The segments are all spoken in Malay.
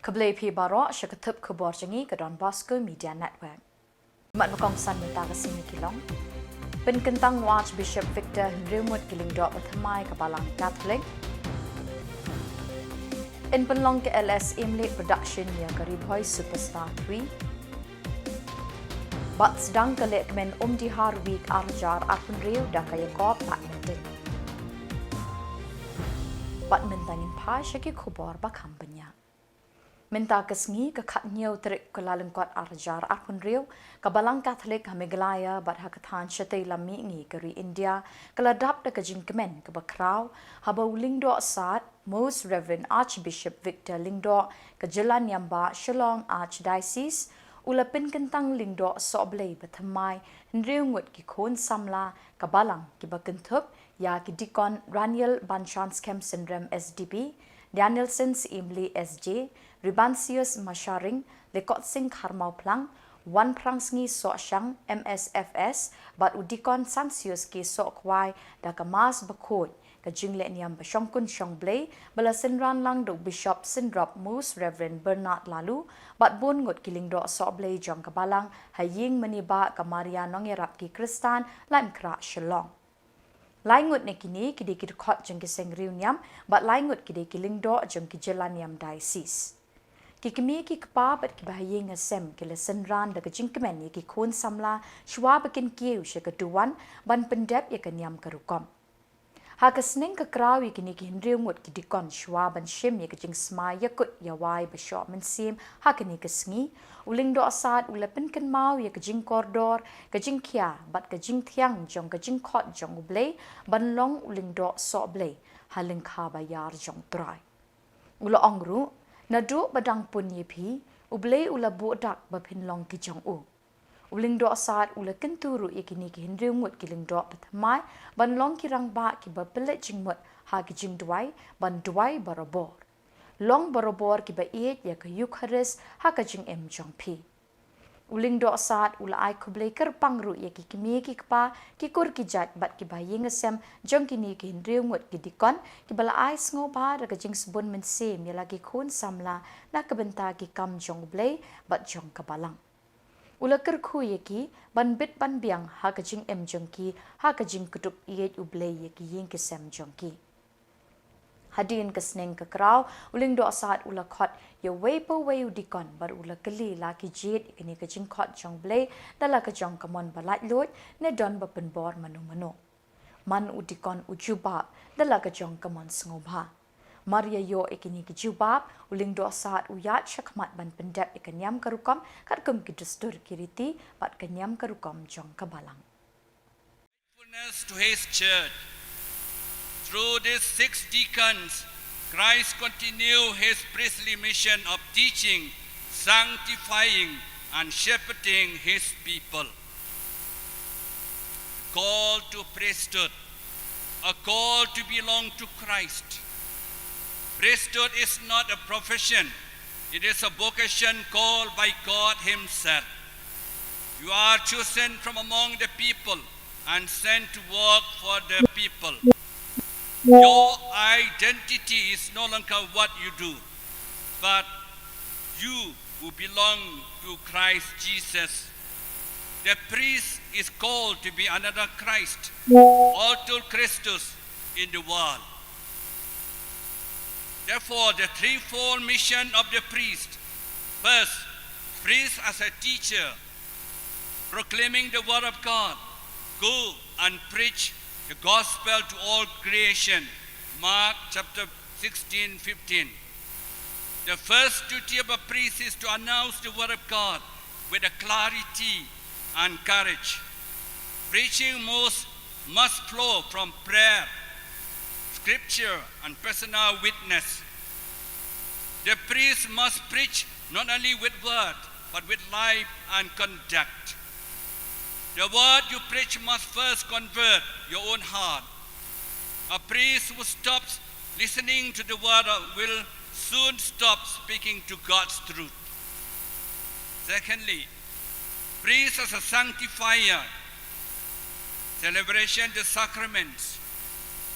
Keblai pi barok syakatup Khuborjylla ke Donbosco Media Network. Mat makong san minta ke sini Shillong. Penkentang Archbishop Victor Rimut Kyllalyngkot bertemai Kebalang Catholic. In penlong ke LS Imlek Production yang keribhoi Superstar 3. Bat sedang kelek men Dihar Week Arjar Akun Riu dah kaya kop badminton. Badmintonin pa syaki Khubor bakam banyak. Minta kesengi ke katnyau terik Kyllalyngkot Arjar Akun Riu Kebalang Catholic Meghalaya bat hakatan syatay lami ngi keri India keladap da kejing kemen ke bakrau haba ulingdo saat Most Reverend Archbishop Victor Lingdo ke Jylla nyamba Shillong Archdiocese ulapin kentang lingdo soblay bertemai nriungut ki kon Samla Kebalang ki bakentup ya ki dikon Raniel Banchans Camp Syndrome SDB Danielson Imli SJ Ribansius Masharing Lekot Sing Harmau Plang Wan Prang Sngi Sok Shang MSFS Bat Udikon Sansius Ki Sok Kwai Da Kemas Bakut Ke Jingle Niam Bashongkun Shongblay Bala Sinran Lang Dok Bishop Sindrop Most Reverend Bernard Lalu Bat Bun Ngut Kilingdok Soblay Jong Kebalang Haying Meniba Kamaria Nongerap Ki Kristan Laim Krak Shillong Laingut ne kini kidi kidkot jeng kiseng riu niam bat laingut kidi kilingdo jeng ki Jylla niam diocese. Ki kemi ki kepa bat ki bahaya ngasem ki lesenran da kejing kemen ye ki kon Samla shwa bakin kiu she keduan ban pendep ye ke niam kerukom. Ha kesning ke krau ye kini ki hindriu ngut ki dikon shwa ban shim ye kejing sma ye kut ya wai bashok mensim ha kini kesengi uling do asad ulapin ken mau ye kejing kordor kejing kia bat kejing tiang jong kejing kot jong ublay ban long uling do so blay haling kha bayar jong trai ulo ongru nadu badang pun ye pi ublay ula bodak bapin long ki jong u uling do asad ula kenturu ye kini ki hindriu ngut ki ling do patmai ban long ki rang ba ki bapelet jingmut ha ki jing duai ban duai barabor long barabor ki ba iet ya ka Eucharist ha ka jing em jong pi uling do asad ula ai kublay kerpang ru ya ki kimi ki kpa ki kur ki jat bat ki ba yingasem jong kini ki hindriu ngut ki dikon ki bala ai sngo ba da ka jing sebun men sem ya lagi kon Samla na ka benta ki kam jong blay bat jong Kebalang ula kerkhu ye ki ban bit ban biang ha ka jing em jong ki ha ka jing kutup iet ublay ye ki ying ki sem jong ki hadin kesneng ke krau uling do saat ula khot ye weipo weu dikon bar ula keli la ki jit kini ke jing khot jong blay dala ka jong kamon balat lot ne don bapen bor manu manu man udikon ujuba dala ka jong kamon sngoba Maria yo ikini ki jubab uling do saat uyat syakmat ban pendep ikanyam karukom kat kum ki dustur kiriti pat kanyam karukom jong Kebalang faithfulness to his church. Through these 6 deacons, Christ continued his priestly mission of teaching, sanctifying, and shepherding his people. Call to priesthood, a call to belong to Christ. Priesthood is not a profession, it is a vocation called by God himself. You are chosen from among the people and sent to work for the people. Your identity is no longer what you do, but you who belong to Christ Jesus. The priest is called to be another Christ, alter Christus in the world. Therefore, the threefold mission of the priest. First, priest as a teacher, proclaiming the word of God. Go and preach the gospel to all creation. Mark chapter 16-15. The first duty of a priest is to announce the word of God with a clarity and courage. Preaching must flow from prayer, scripture, and personal witness. The priest must preach not only with word, but with life and conduct. The word you preach must first convert your own heart. A priest who stops listening to the word will soon stop speaking to God's truth. Secondly, priest as a sanctifier, celebration the sacraments.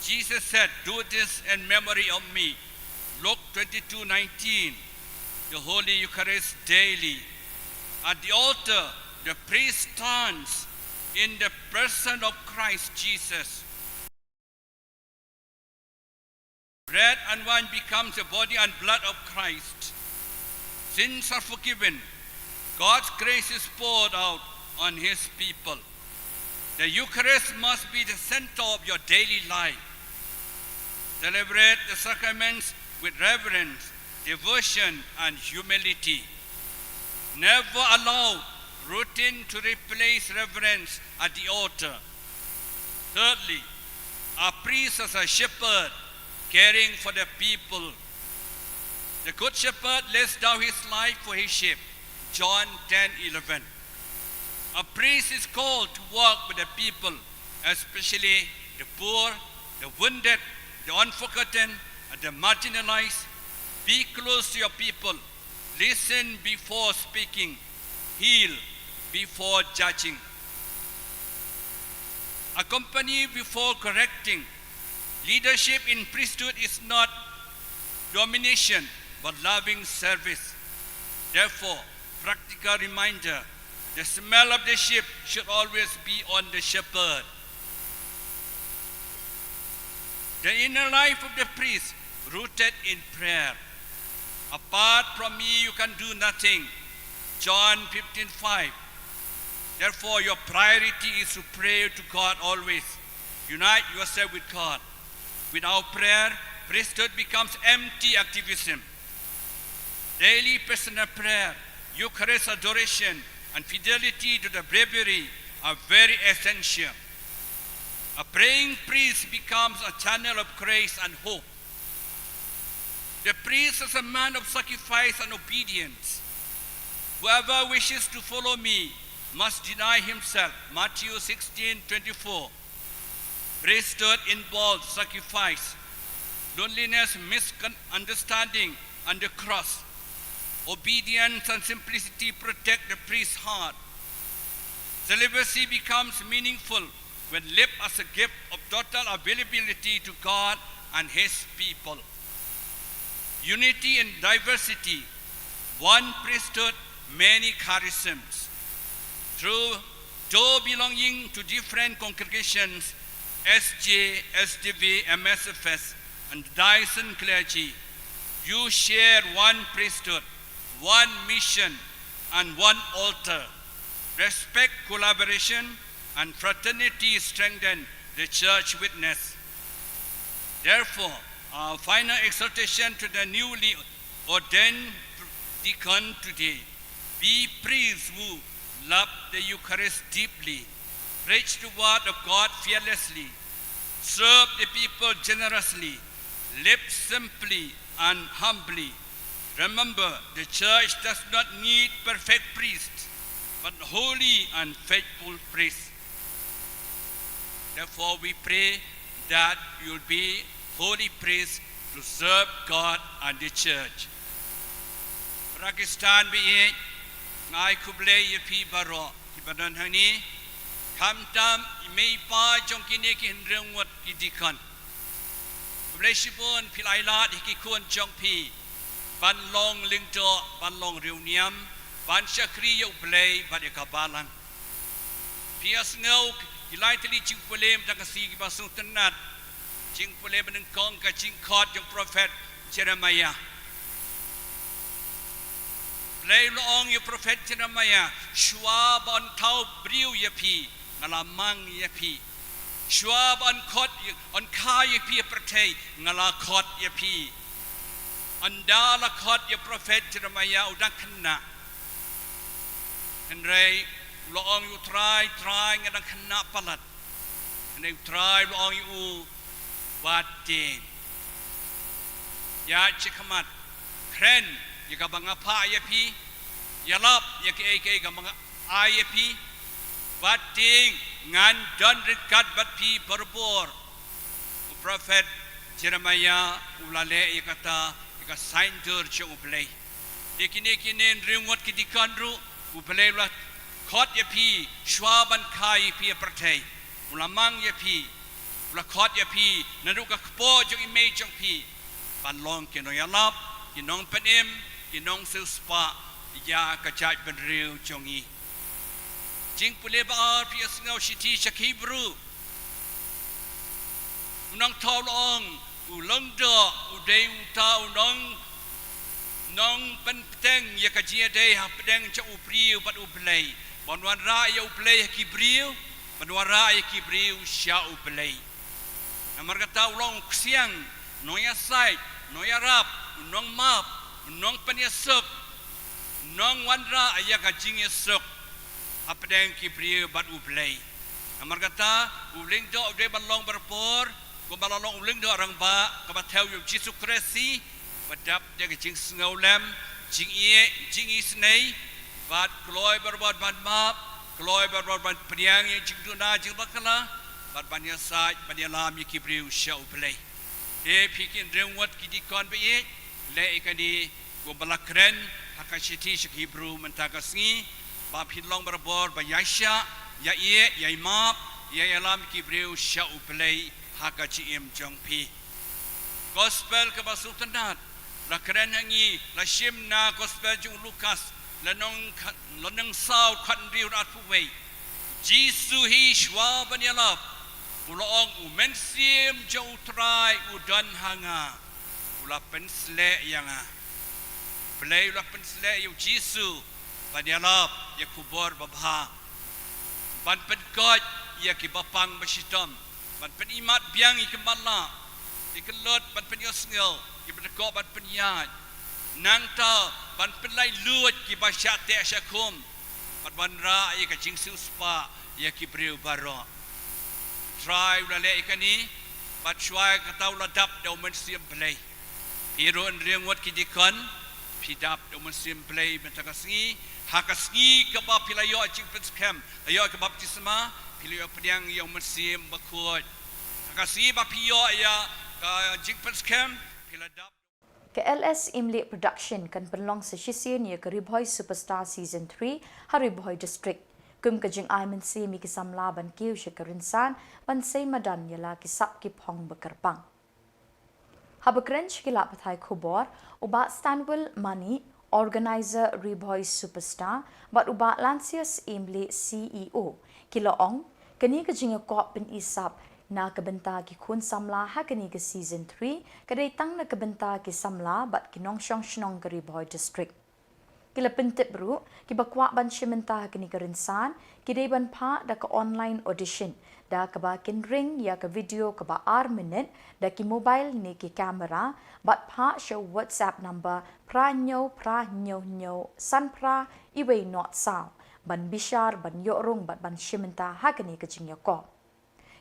Jesus said, "Do this in memory of me." Luke 22:19. the Holy Eucharist daily. At the altar, the priest stands in the person of Christ Jesus. Bread and wine becomes the body and blood of Christ. Sins are forgiven. God's grace is poured out on His people. The Eucharist must be the center of your daily life. Celebrate the sacraments with reverence, devotion, and humility. Never allow routine to replace reverence at the altar. Thirdly, our priest is a shepherd caring for the people. The good shepherd lays down his life for his sheep. John 10:11. A priest is called to work with the people, especially the poor, the wounded, the unforgotten, and the marginalized. Be close to your people. Listen before speaking. Heal before judging. Accompany before correcting. Leadership in priesthood is not domination, but loving service. Therefore, practical reminder, the smell of the sheep should always be on the shepherd. The inner life of the priest, rooted in prayer. Apart from me, you can do nothing. John 15:5. Therefore, your priority is to pray to God always. Unite yourself with God. Without prayer, priesthood becomes empty activism. Daily personal prayer, Eucharist adoration, and fidelity to the breviary are very essential. A praying priest becomes a channel of grace and hope. The priest is a man of sacrifice and obedience. Whoever wishes to follow me must deny himself. Matthew 16:24. Priesthood involves sacrifice, loneliness, misunderstanding, and the cross. Obedience and simplicity protect the priest's heart. Celibacy becomes meaningful when lived as a gift of total availability to God and His people. Unity in diversity, one priesthood, many charisms. Though belonging to different congregations, SJ, SDV, MSFS, and Dyson clergy, you share one priesthood, one mission, and one altar. Respect, collaboration, and fraternity strengthen the church witness. Therefore, our final exhortation to the newly ordained deacon today, be priests who love the Eucharist deeply, preach the word of God fearlessly, serve the people generously, live simply and humbly. Remember, the church does not need perfect priests, but holy and faithful priests. Therefore, we pray that you'll be holy priests to serve God and the church. Pakistan be ngai khuble yepi baro ibadan hani kamtam imei pa jongkine ki hrengwat idikan bleshibon pilailat ki kun jongpi ban long lingto ban long reuniam ban shakri yo play badikabalan pias ngau kilai tali chingpolem takasi ki basung tenat chingpolem neng kong ka chingkhot jong prophet Jeremiah. Play long your prophet Jeremiah. Schwab on tau briu yapi, ngalamang yapi. Schwab on kot on ka yapi prate, ngala kot yapi. Andala kot your prophet Jeremiah udakna. And ray long you try ngadakna palat. And you try long you batin. Ya chikamat kren. Yaka mga pa ayapi, yalap yaka aka mga ayapi, bating ngan don rikat batpi perbor. Prophet Jeremiah ulale yakata yaka saintur chong uplay. Dekine ringot kidikandru uplay la kot yapi shwaban kai pi pertay. Ulamang yapi, ula kot yapi naruka khuborjylla image jong pi. Ban long kino yalap, kinong penim kinong sil spa ya kajat benriu jongi jing pule ba pias ngau shiti shakibru unang tolong ulang do udai uta unang nong penteng ya kajia dei ha pedeng cha upriu bat uplei banwan ra ya uplei kibriu banwan ra ya kibriu sha uplei namar kata ulang siang noya sai noya rap nong map nong panyasuk nong wanra ya kajing yasuk ha pedeng kibriu bat uplei namar kata uling do udai balong berpor ko balong uling do orang ba ka batel yu Jesu Kristi badap dia ke jing sengau lem jing isnei bad kloi berbad bad map kloi berbad bad priang yang jing duna jing bakala bad banya sai banya lam ye kibriu shau play de pikin rewat kidikon be ye le ikadi go balakren hakashiti shikibru mentagasngi ba philong berbor ba yasha ya ye ya map ya lam kibriu shau play hakachi em jongpi gospel ke basultanat la keren hangi la shimna gospel jung Lukas la nong sao khan riu at puwei Jesu hi shwa banyalap uloong umensim jau trai udan hanga ula pensle yanga play ula pensle yu Jesu banyalap ya Khubor babha ban pedkot ya ki bapang basitam ban penimat biang ikemala dikelot ban penyosngel ki berdekok ban penyat nang ta ban penlai luat ki basyate syakum ban ra ya ka jingsu spa ya ki breu baro try ulale ikani bat shwai katau ladap do mensim play hero en riengwat ki dikon pidap do mensim play bentagasngi hakasngi ka ba pilayo jing penskem ayo ka baptisma pilayo pediang yang mensim bakut hakasngi ba piyo ya ka jing penskem piladap Ke LS Imli Production kan penlong sa shisien ya ke Ribhoy Superstar Season 3 ha Ribhoy District. Kum ka jing ay mensi mi ki Samla ban kiw siya karinsan ban say madan yala ki sap ki pong bekerpang. Ha bekrench ki lapatay Khubor uba Stanwell Money organizer Ribhoy Superstar bat uba Lancius Imli CEO Kilaong kani ka jing ko pin isap na kebenta ki kun Samla ha kani ke season 3 kadai tang na kebenta ki Samla bat ki nong shong ke Ribhoy District kila pentip bru ki bakwa ban shimenta ha kani ke rinsan ki dai ban pa da ka online audition da ka ba kin ring ya ka video ka ba ar minute da ki mobile ni ki kamera bat pa show WhatsApp number pra nyo san pra iway not sao ban bishar ban yorung bat ban shimenta ha kani ke jingya ko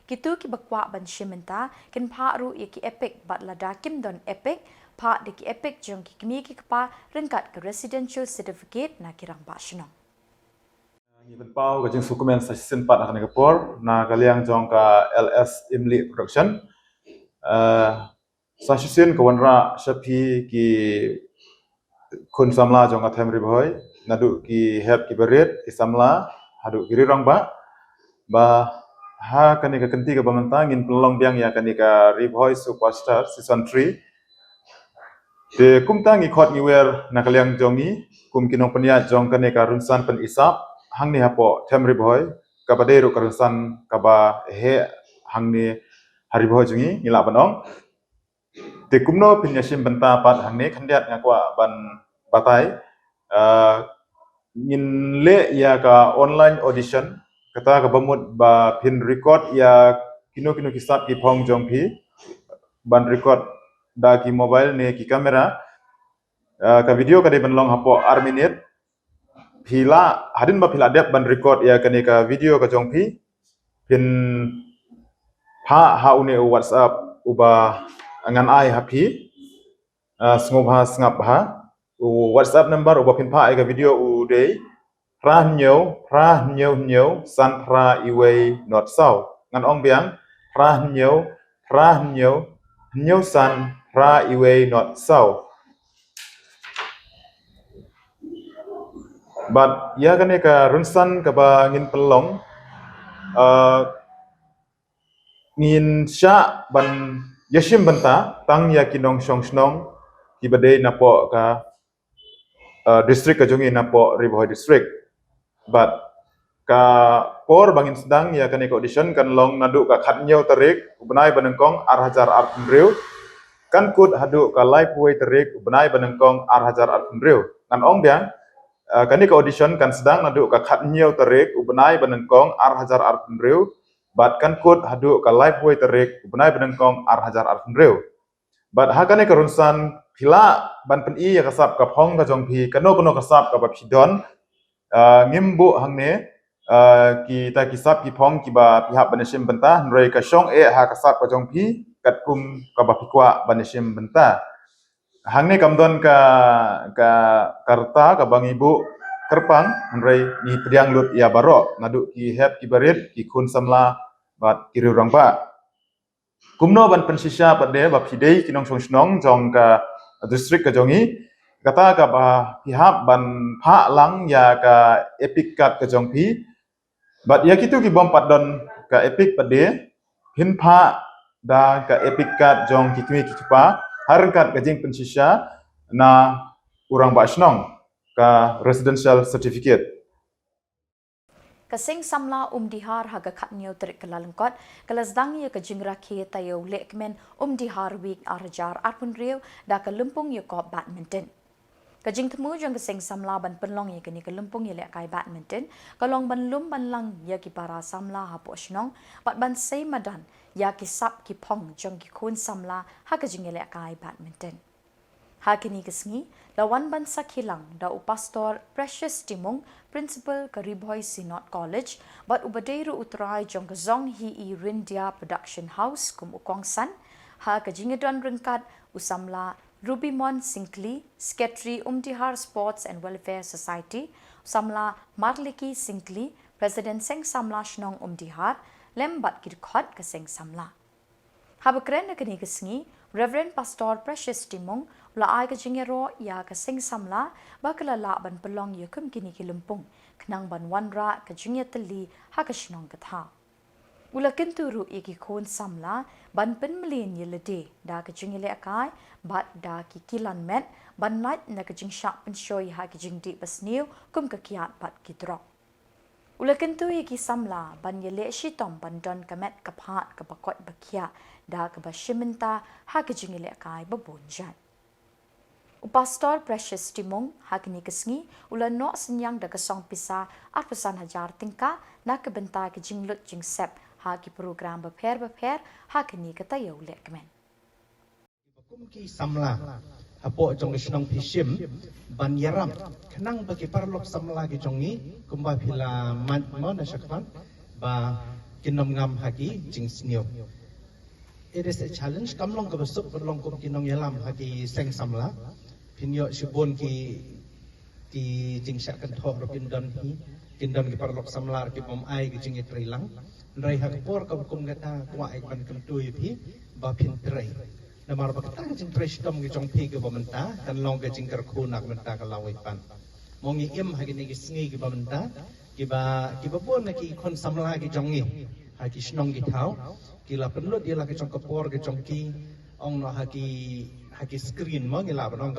Kitu ki bakwa ban shimenta kin pa ru ya ki epic bat lada kim don epic pa de ki epic jong ki kmi ki pa ringkat ke residential certificate na kirang ba shnong. Ni benpau ka jing sukumen sa season 4 akan Khubor na kaliang jong ka LS Imli Production. Sa season ka wanra shapi ki kun Samla jong ka them Ribhoy nadu ki head ki berit ki Samla hadu ki rirang ba ha kani ka kenti ka bamantangin pelong biang ya kani ka Ribhoy Superstar Season 3 de kum tangi khot ni wer na kaliang jongi kum kinong penya jong kani ka runsan pen isap hang ni hapo them Ribhoy ka baderu ka runsan ka ba he hang ni Ribhoy jongi ngila banong de kumno penya sim benta pat hang ni khandiat ngakwa ban batai ngin le ya ka online audition kata ka bamut ba pin record ya kino kisat ki phong jong phi ban record da ki mobile ne ki kamera ka video ka de banlong hapo ar minute phila hadin ba phila dep ban record ya kani ka video ka jong phi pin ha une WhatsApp uba angan ai happy sngob snap WhatsApp number uba pin pa ai ka video u dei pra nyo san pra iway not sao ngan ong biang pra nyo san pra iway not sao but ya kane ka runsan ka ba ngin pelong ngin sha ban yashim banta tang ya kinong shong snong ki bade napo ka distrik kejongi napo riboh distrik. But ka por bangin sedang ya kan audition kan long nadu ka khatnyau tarik ubnai banengkong arhajar arpunriu kan kut hadu ka live way tarik ubnai banengkong arhajar arpunriu kan ong biang kan audition kan sedang nadu ka khatnyau tarik ubnai banengkong arhajar arpunriu but kan kut hadu ka live way tarik ubnai banengkong arhajar arpunriu but hakane karunsan pila ban pen I ya kasap ka phong ka jongpi kano kasap ka bapidon ngimbu hangne kita kisap ki phong ki ba pihak banesim benta nroi ka syong ha kasap ka jongpi kat kum ka bapikwa banesim benta hangne kamdon ka karta ka bang ibu kerpang nroi ni pediang lut ya barok nadu ki hep ki barit ki kun samla bat kiri orang ba kumno ban pensisya pade bapidei kinong snong jong ka distrik ka jongi kata ka ba pihak ban pha lang ya ka epic kat ka jongpi but ya kitu ki bom padon ka epic pade hin pha da ka epic kat jong kitui kitupa har kat ka jing pensisya na urang ba snong ka residential certificate Kasing Samla dihar haga khatnyau tarik Kyllalyngkot kalasdang ya ka jingra ke tayo lekmen dihar week arjar arpunriu da ka lumpung ya ko badminton. Kajing temu jang keseng Samla ban penlong ya kini kelumpung ya lek kai badminton kalong ban lum ban lang ya ki para Samla hapo snong bat ban sei madan ya ki sap ki pong jang ki kun Samla ha kajing ya lek kai badminton. Ha kini kesngi lawan ban sakilang da upastor Precious Timong principal ka Riboy Sinot College bat ubadeiru utrai jang ka zong hi I Rindia Production House kum ukongsan ha kajing don rengkat usamla Rubimon Sinkli, Secretary dihar Sports and Welfare Society, Samla Marliki Sinkli, President Seng Samla Shnong dihar, lembat kirkot ke Seng Samla. Habakren na kini kesngi, Reverend Pastor Precious Timong, ula ay ka jingero ya ke Seng Samla, bakalala ban pelong ya kum kini kilumpung, kenang ban wanra ka jingya teli ha ka Shnong katha. Ula kenturu iki kon Samla ban pen melin yelede da ka jing le akai bat da ki kilan met ban night na ka jing syak pen shoy ha ki jing di basniu kum ka kiat bat ki drop. Ula kentu iki Samla ban yele shitom ban don ka met ka phat ka bakot bakia da ka bashimenta ha ki jing le akai babonjan. Upastor Precious Timong hakini kesngi ula no senyang da kesong pisa at pesan hajar tingka na ka bentai ka jing lut jing sep ha ki program beper ha kini kata ya ulek kemen. Kumki Samla apo jong snong pishim ban yaram kenang bagi parlok Samla ki jongi kumba phila mat mo na sakpan ba kinom ngam haki jing snio. It is a challenge kamlong ka besuk long kum kinong yalam haki Seng Samla pinyo sibon ki jing syak kan thok ro pindon hi pindon ki parlok Samla ki pom ai ki jing itrilang Rai Khubor ka kum kata kwa ek ban kentui phi ba phin trai namar ba kata jing prestom ki jong phi ke bamenta kan long ke jing kar khu nak menta ka lawai pan mongi im ha ki ni sngi ki bamenta ki ba bon na ki kon Samla ki jongi ha ki snong ki thau ki la penlut dia la ki jong kapor ki jong ki ong no ha ki screen mo ngi la ba long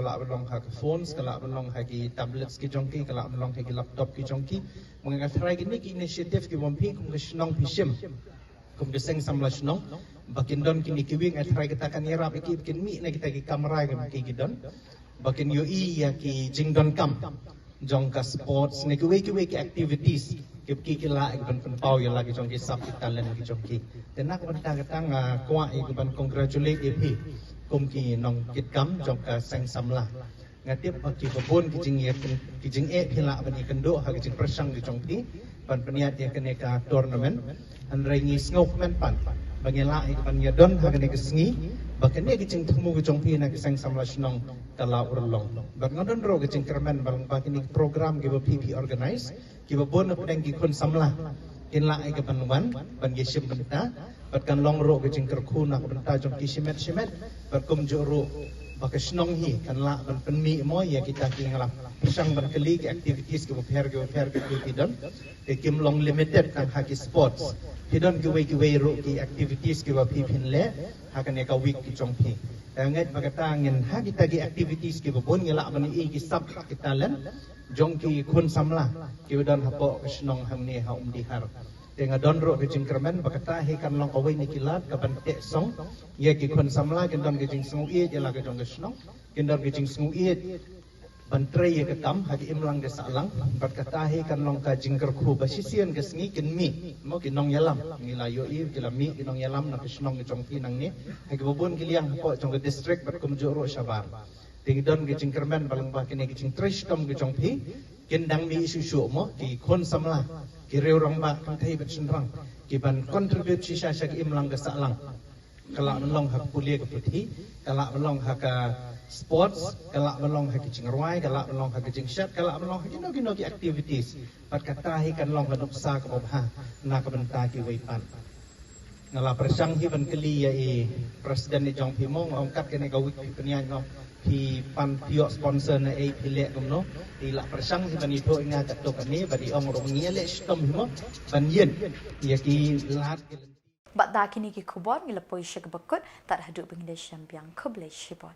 ha ki phones ka la ba long ha ki tablets ki jong ki ka la ba long ha ki laptop ki jong ki mga try gini ki initiative ki bompi kum ke snong pishim kum ke Seng Samla snong bakin don kini kiwing try kita kan yarap iki bikin mi na kita ki kamera ki gidon bakin yo ya ki jingdon kam jong ka sports ne ki activities ki la ek ban pau ya lagi jong ki sap ki talent ki jong ki tenak ban ta nga kwa ik ban congratulate ep kum ki nong kit kam jong ka Seng Samla ngatip ki babon ki jing phila ban ikendo ha ki jing persang ki jong ti pan peniat ya kene ka tournament an rengi snok men pan bangela ik pan ya don ha kene ki sngi bakene ki jing temu ki jong pi na ki Seng Samla snong kala urlong bak ngadon ro ki jing kermen bang bakini program ki pp organize ki babon na pedang ki kon Samla in la ik pan wan ban ye sim benta bat kan long ro ki jing kerku na benta jong ki simet bat kum jo ro baka senong hi kan la ban penmi mo ya kita tinggal pisang ban kali ke activities ke pair ke hidon ke kimlong limited kan haki sports hidon ke way ro ke activities ke pipin le hakan ya ka week ki chong pi ngai baka tangin ha kita ke activities ke bon ngela ban i ki sub kita len jong ki kun samla ke don hapo ke senong hamni ha dihar dengan donro ke jingkermen bakata he kan long away ni kilat ka bantek song ye ki kon samla ken don ke jing sungu ie jela ke jong ke snong ken don ke jing sungu ie bantre ye ke tam ha ki imlang de salang bakata he kan long ka jingker khu basisian ke sngi ken mi mo ki nong yalam ngila yo i ki mi ki nong yalam na ke snong ke jong pi nang ni ha ki bobon ki liang ko jong ke district bat kum joro shabar ting don ke jingkermen balang ba ken ke jing trish tom ke jong pi ken dang mi isu mo ki kon samla kireu rong ba kan thai bet senrang ki ban contribute sisa sak imlang ke salang kala melong hak kuliah ke putih kala melong hak sports kala melong hak cingruai kala melong hak jingshat kala melong hak kino ki activities pat kata hi kan long haduk sa ke bobha na ke benta ki weipan ngala persang hi ban keli ya presiden ni jong pimong ongkat ke ne ka wik penian ngom thì pan pio sponsor na ai pile kumno thì la persang si bani tho nga tak tok ni badi ong rong ngia le stom himo ban yen ya ki lat Bat da kini ki Khubor ngila poi shek bakut tar hadu bingde syambiang kuble shibon.